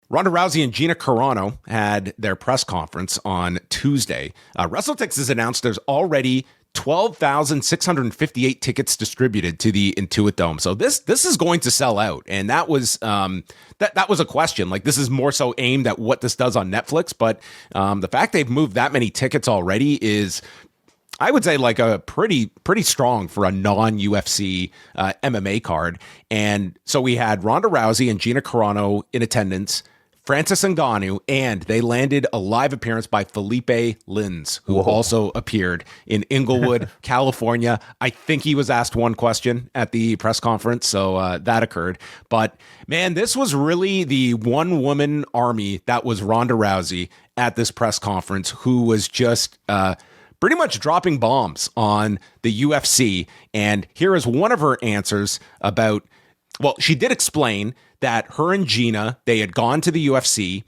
Ronda Rousey and Gina Carano had their press conference on Tuesday. WrestleTix has announced there's already 12,658 tickets distributed to the Intuit Dome. So this is going to sell out, and that was that was a question. Like, this is more so aimed at what this does on Netflix, but the fact they've moved that many tickets already is, I would say, like a pretty strong for a non-UFC MMA card. And so we had Ronda Rousey and Gina Carano in attendance, Francis Ngannou, and they landed a live appearance by Felipe Lins, who also appeared in Inglewood, California. I think he was asked one question at the press conference, so that occurred. But man, this was really the one-woman army that was Ronda Rousey at this press conference, who was just pretty much dropping bombs on the UFC. And here is one of her answers about, well, she did explain that her and Gina, they had gone to the UFC.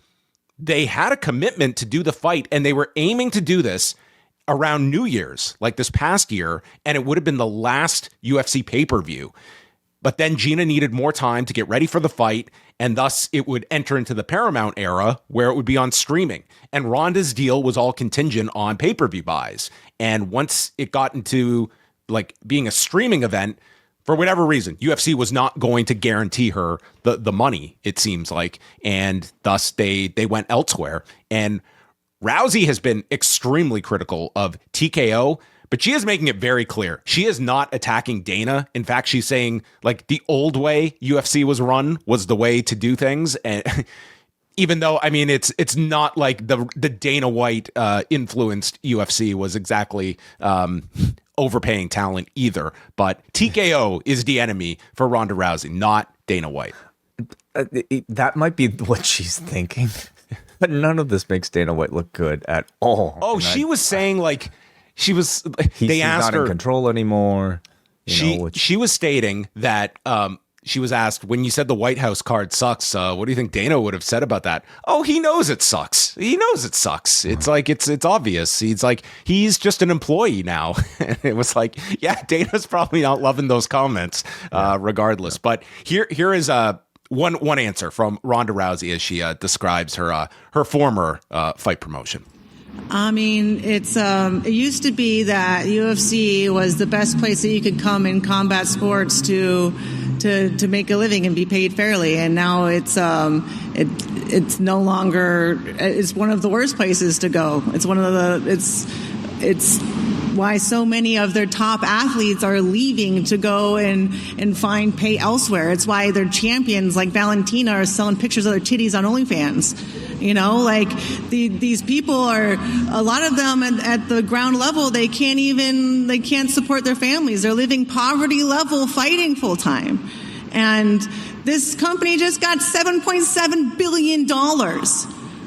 They had a commitment to do the fight, and they were aiming to do this around New Year's, like this past year, and it would have been the last UFC pay-per-view. But then Gina needed more time to get ready for the fight, and thus it would enter into the Paramount era where it would be on streaming. And Ronda's deal was all contingent on pay-per-view buys. And once it got into like being a streaming event, for whatever reason, UFC was not going to guarantee her the money, it seems like, and thus they went elsewhere. And Rousey has been extremely critical of TKO, but she is making it very clear. She is not attacking Dana. In fact, she's saying, like, the old way UFC was run was the way to do things. And even though, I mean, it's not like the Dana White influenced UFC was exactly overpaying talent either. But TKO is the enemy for Ronda Rousey, not Dana White. That might be what she's thinking. But none of this makes Dana White look good at all. Oh, she was saying, like, she was. They asked her, not in control anymore. She was stating that she was asked, when you said the White House card sucks, what do you think Dana would have said about that? Oh, he knows it sucks. He knows it sucks. It's like it's obvious. He's like, he's just an employee now. And it was like, yeah, Dana's probably not loving those comments, regardless. Yeah. But here is one answer from Ronda Rousey as she describes her former fight promotion. I mean, it used to be that UFC was the best place that you could come in combat sports to make a living and be paid fairly, and now it's no longer. It's one of the worst places to go. It's one of the. It's why so many of their top athletes are leaving to go and find pay elsewhere. It's why their champions like Valentina are selling pictures of their titties on OnlyFans. You know, like these people are, a lot of them at the ground level, they can't support their families. They're living poverty level, fighting full time. And this company just got $7.7 billion.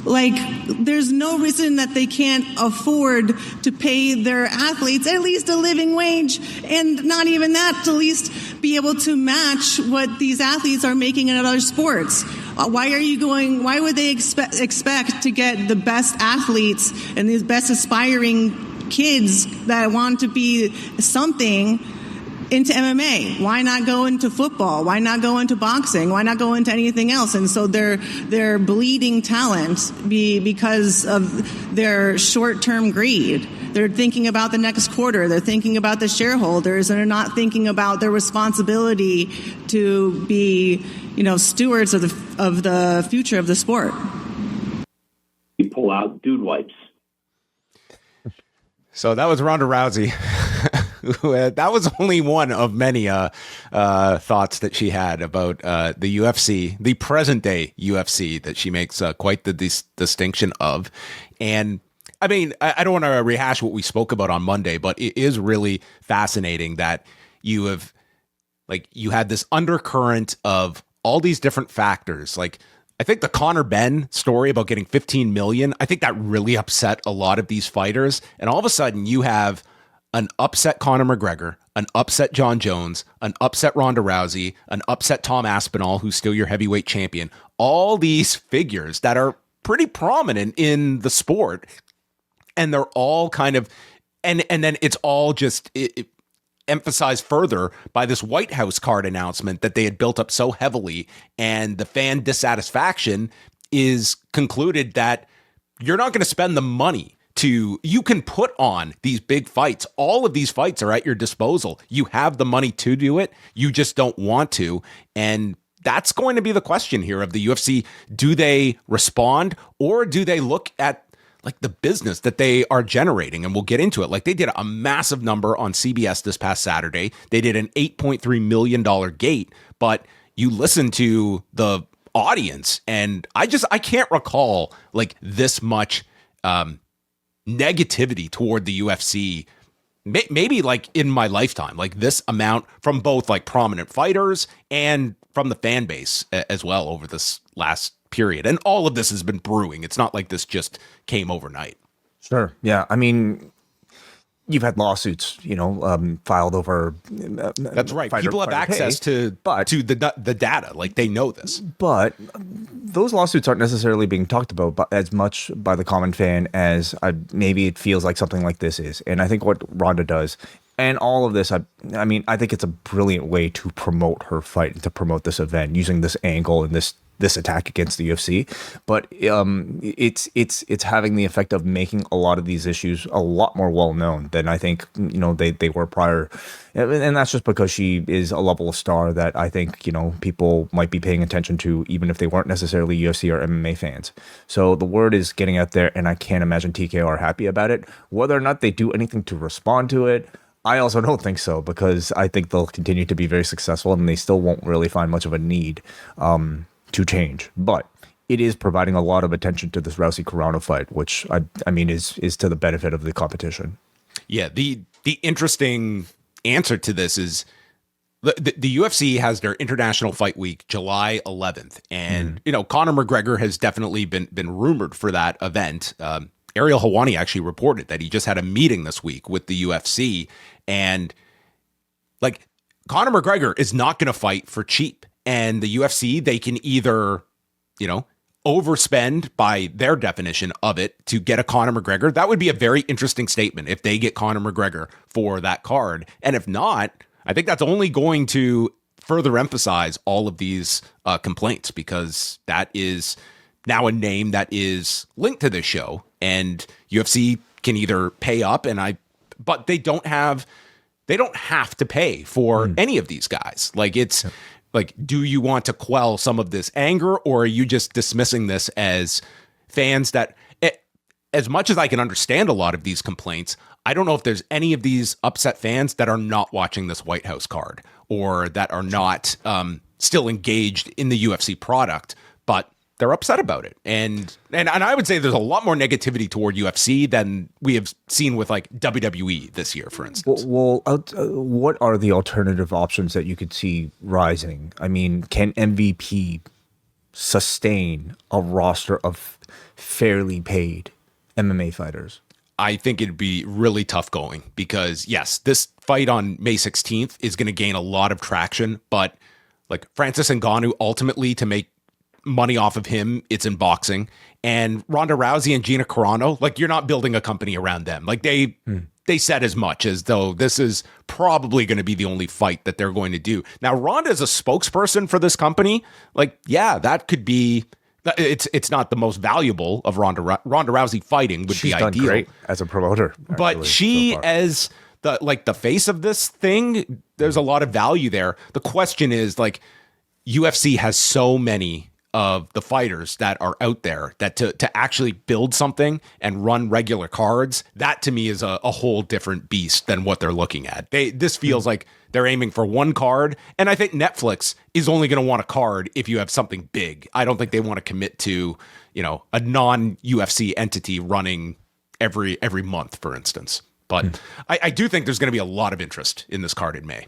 Like, there's no reason that they can't afford to pay their athletes at least a living wage, and not even that, to at least be able to match what these athletes are making in other sports. Why would they expect to get the best athletes and these best aspiring kids that want to be something into MMA? Why not go into football? Why not go into boxing? Why not go into anything else? And so they're bleeding talent because of their short-term greed. They're thinking about the next quarter. They're thinking about the shareholders, and they're not thinking about their responsibility to be, stewards of the future of the sport. You pull out dude wipes. So that was Ronda Rousey. That was only one of many thoughts that she had about the UFC, the present day UFC, that she makes quite the distinction of. And I mean, I don't want to rehash what we spoke about on Monday, but it is really fascinating that you had this undercurrent of all these different factors. Like, I think the Conor Benn story about getting 15 million, I think that really upset a lot of these fighters. And all of a sudden you have an upset Conor McGregor, an upset John Jones, an upset Ronda Rousey, an upset Tom Aspinall, who's still your heavyweight champion. All these figures that are pretty prominent in the sport, and they're all kind of, and then it's all just emphasized further by this White House card announcement that they had built up so heavily, and the fan dissatisfaction is concluded that you're not going to spend the money you can put on these big fights. All of these fights are at your disposal. You have the money to do it. You just don't want to. And that's going to be the question here of the UFC. Do they respond, or do they look at like the business that they are generating? And we'll get into it. Like, they did a massive number on CBS this past Saturday. They did an $8.3 million gate, but you listen to the audience, and I can't recall like this much negativity toward the UFC, maybe like in my lifetime, like this amount from both like prominent fighters and from the fan base as well over this last period. And all of this has been brewing. It's not like this just came overnight. Sure. Yeah. I mean, you've had lawsuits, filed over. That's right. People have access to the data. Like, they know this. But those lawsuits aren't necessarily being talked about as much by the common fan as maybe it feels like something like this is. And I think what Ronda does, and all of this, I think it's a brilliant way to promote her fight and to promote this event using this angle and this attack against the UFC. But it's having the effect of making a lot of these issues a lot more well known than I think they were prior. And that's just because she is a level of star that I think people might be paying attention to, even if they weren't necessarily UFC or MMA fans. So the word is getting out there, and I can't imagine TKO are happy about it. Whether or not they do anything to respond to it, I also don't think so, because I think they'll continue to be very successful, and they still won't really find much of a need to change. But it is providing a lot of attention to this Rousey Corona fight, which I mean is to the benefit of the competition. Yeah, the interesting answer to this is the UFC has their International Fight Week July 11th, and Conor McGregor has definitely been rumored for that event. Ariel Helwani actually reported that he just had a meeting this week with the UFC, and like, Conor McGregor is not going to fight for cheap. And the UFC, they can either, overspend by their definition of it to get a Conor McGregor. That would be a very interesting statement if they get Conor McGregor for that card. And if not, I think that's only going to further emphasize all of these complaints, because that is now a name that is linked to this show, and UFC can either pay up, but they don't have to pay for any of these guys. Like, it's like, do you want to quell some of this anger, or are you just dismissing this as fans that, as much as I can understand a lot of these complaints, I don't know if there's any of these upset fans that are not watching this White House card, or that are not still engaged in the UFC product, but they're upset about it. And I would say there's a lot more negativity toward UFC than we have seen with like WWE this year, for instance. Well, what are the alternative options that you could see rising? I mean, can MVP sustain a roster of fairly paid MMA fighters? I think it'd be really tough going, because yes, this fight on May 16th is going to gain a lot of traction, but like Francis Ngannou, ultimately, to make money off of him, it's in boxing. And Ronda Rousey and Gina Carano, like, you're not building a company around them. Like, they said as much, as though this is probably going to be the only fight that they're going to do. Now, Ronda is a spokesperson for this company. Like, yeah, that could be. It's not the most valuable of Ronda Rousey fighting would be ideal. She's done great as a promoter, but she, as the face of this thing, there's a lot of value there. The question is, like, UFC has so many of the fighters that are out there that to actually build something and run regular cards, that to me is a whole different beast than what they're looking at. This feels like they're aiming for one card, and I think Netflix is only going to want a card if you have something big. I don't think they want to commit to, a non-UFC entity running every month, for instance. But I do think there's going to be a lot of interest in this card in May.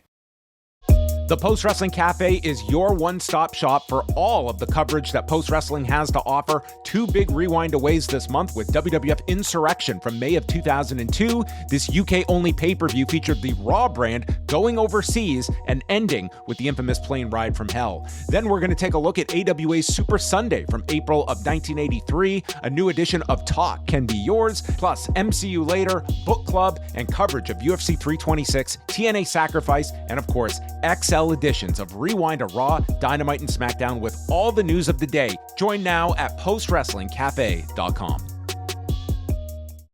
The Post Wrestling Cafe is your one-stop shop for all of the coverage that Post Wrestling has to offer. 2 big rewind-aways this month with WWF Insurrection from May of 2002. This UK-only pay-per-view featured the Raw brand going overseas and ending with the infamous plane ride from hell. Then we're going to take a look at AWA's Super Sunday from April of 1983. A new edition of Talk Can Be Yours, plus MCU Later, Book Club, and coverage of UFC 326, TNA Sacrifice, and of course, XFL XXL editions of Rewind to Raw, Dynamite, and SmackDown with all the news of the day. Join now at postwrestlingcafe.com.